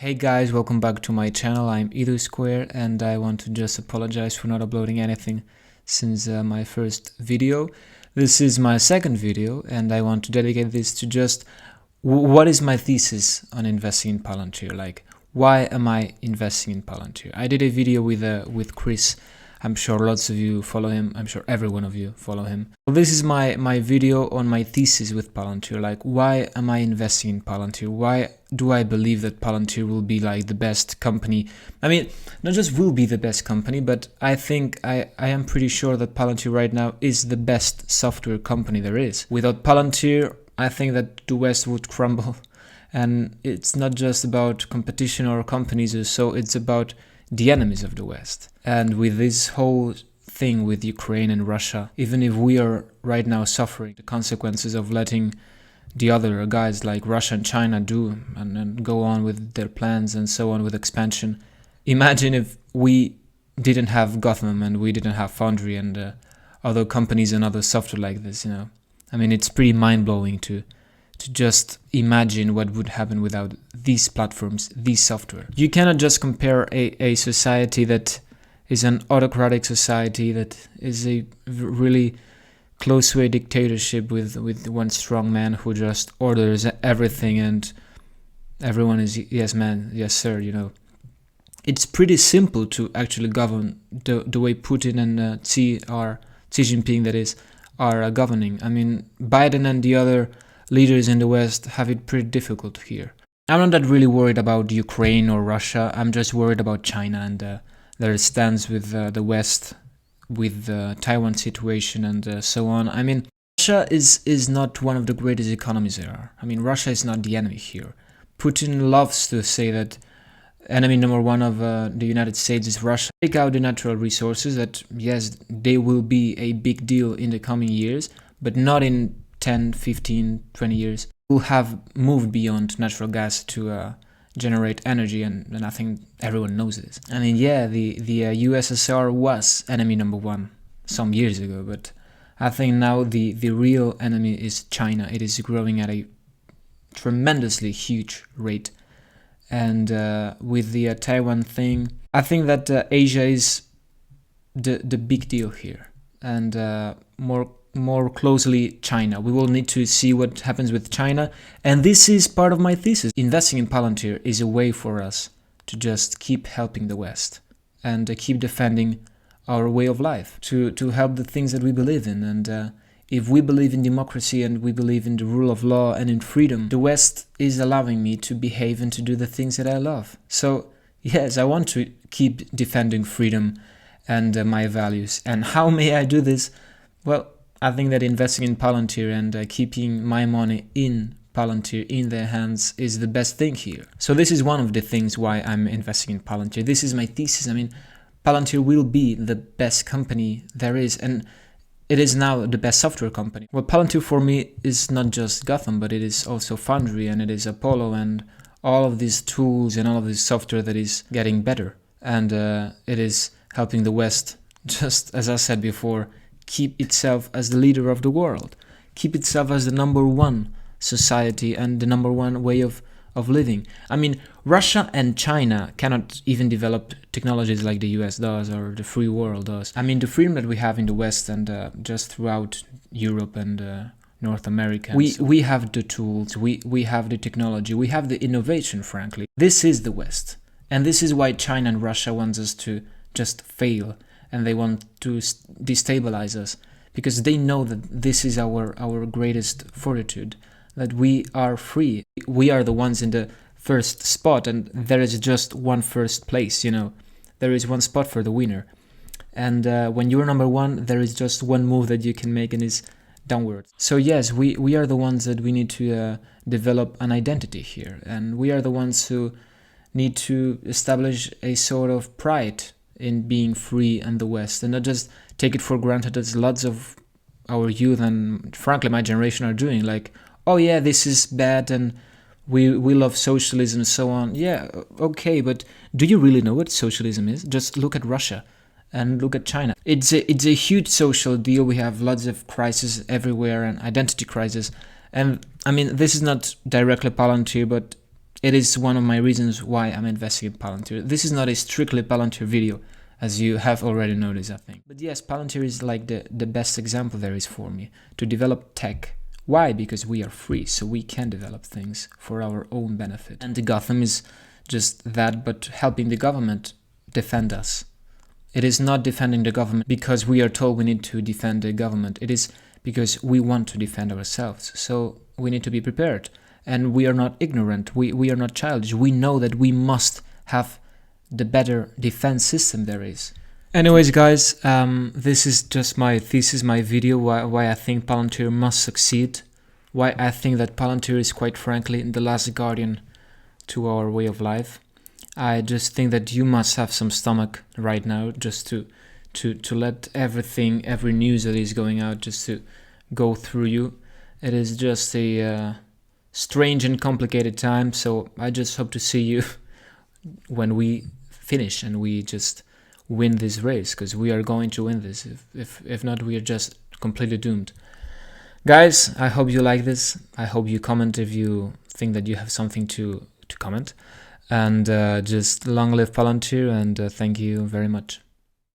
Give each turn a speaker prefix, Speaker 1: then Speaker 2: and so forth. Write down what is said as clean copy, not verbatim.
Speaker 1: Hey guys, welcome back to my channel. I'm Edu Square and I want to just apologize for not uploading anything since my first video. This is my second video and I want to dedicate this to just what is my thesis on investing in Palantir? Like, why am I investing in Palantir? I did a video with Chris. I'm sure lots of you follow him. I'm sure every one of you follow him. So this is my video on my thesis with Palantir. Like, why am I investing in Palantir? Why do I believe that Palantir will be like the best company? I mean, not just will be the best company, but I think I am pretty sure that Palantir right now is the best software company there is. Without Palantir, I think that the West would crumble. And it's not just about competition or companies or so, it's about the enemies of the West. And with this whole thing with Ukraine and Russia, even if we are right now suffering the consequences of letting the other guys like Russia and China do and go on with their plans and so on with expansion, imagine if we didn't have Gotham and we didn't have Foundry and other companies and other software like this, you know. I mean, it's pretty mind-blowing to just imagine what would happen without these platforms, these software. You cannot just compare a society that is an autocratic society, that is a really close to a dictatorship with one strong man who just orders everything and everyone is yes man, yes sir, you know. It's pretty simple to actually govern the way Putin and Xi Jinping, that is, are governing. I mean, Biden and the other leaders in the West have it pretty difficult here. I'm not that really worried about Ukraine or Russia. I'm just worried about China and their stance with the West, with the Taiwan situation and so on. I mean, Russia is not one of the greatest economies there are. I mean, Russia is not the enemy here. Putin loves to say that enemy number one of the United States is Russia. Take out the natural resources that, yes, they will be a big deal in the coming years, but not in 10, 15, 20 years. We'll have moved beyond natural gas to generate energy, and I think everyone knows this. I mean, yeah, the USSR was enemy number one some years ago, but I think now the real enemy is China. It is growing at a tremendously huge rate. And with the Taiwan thing, I think that Asia is the big deal here, and more closely China. We will need to see what happens with China, and this is part of my thesis. Investing in Palantir is a way for us to just keep helping the West and keep defending our way of life, to help the things that we believe in. And if we believe in democracy and we believe in the rule of law and in freedom, the West is allowing me to behave and to do the things that I love. So yes, I want to keep defending freedom and my values. And how may I do this? Well, I think that investing in Palantir and keeping my money in Palantir in their hands is the best thing here. So this is one of the things why I'm investing in Palantir. This is my thesis. I mean, Palantir will be the best company there is, and it is now the best software company. Well, Palantir for me is not just Gotham, but it is also Foundry and it is Apollo and all of these tools and all of this software that is getting better. And it is helping the West, just as I said before, keep itself as the leader of the world, keep itself as the number one society and the number one way of living. I mean, Russia and China cannot even develop technologies like the US does or the free world does. I mean, the freedom that we have in the West and just throughout Europe and North America, we have the tools, we have the technology, we have the innovation, frankly. This is the West. And this is why China and Russia wants us to just fail, and they want to destabilize us, because they know that this is our greatest fortitude, that we are free. We are the ones in the first spot, and there is just one first place, you know. There is one spot for the winner. And when you're number one, there is just one move that you can make, and it's downwards. So yes, we are the ones that we need to develop an identity here, and we are the ones who need to establish a sort of pride in being free and the West, and not just take it for granted as lots of our youth and frankly my generation are doing, like, oh yeah, this is bad and we love socialism and so on. Yeah, okay, but do you really know what socialism is? Just look at Russia and look at China. It's a huge social deal. We have lots of crises everywhere and identity crisis. And I mean, this is not directly Palantir, but it is one of my reasons why I'm investing in Palantir. This is not a strictly Palantir video, as you have already noticed, I think. But yes, Palantir is like the best example there is for me to develop tech. Why? Because we are free, so we can develop things for our own benefit. And the Gotham is just that, but helping the government defend us. It is not defending the government because we are told we need to defend the government. It is because we want to defend ourselves. So we need to be prepared. And we are not ignorant. We are not childish. We know that we must have the better defense system there is. Anyways, guys, this is just my thesis, my video, why I think Palantir must succeed. Why I think that Palantir is, quite frankly, the last guardian to our way of life. I just think that you must have some stomach right now just to let everything, every news that is going out, just to go through you. It is just a strange and complicated time, so I just hope to see you when we finish and we just win this race, because we are going to win this. If not, we are just completely doomed. Guys, I hope you like this. I hope you comment if you think that you have something to comment. And just long live Palantir, and thank you very much.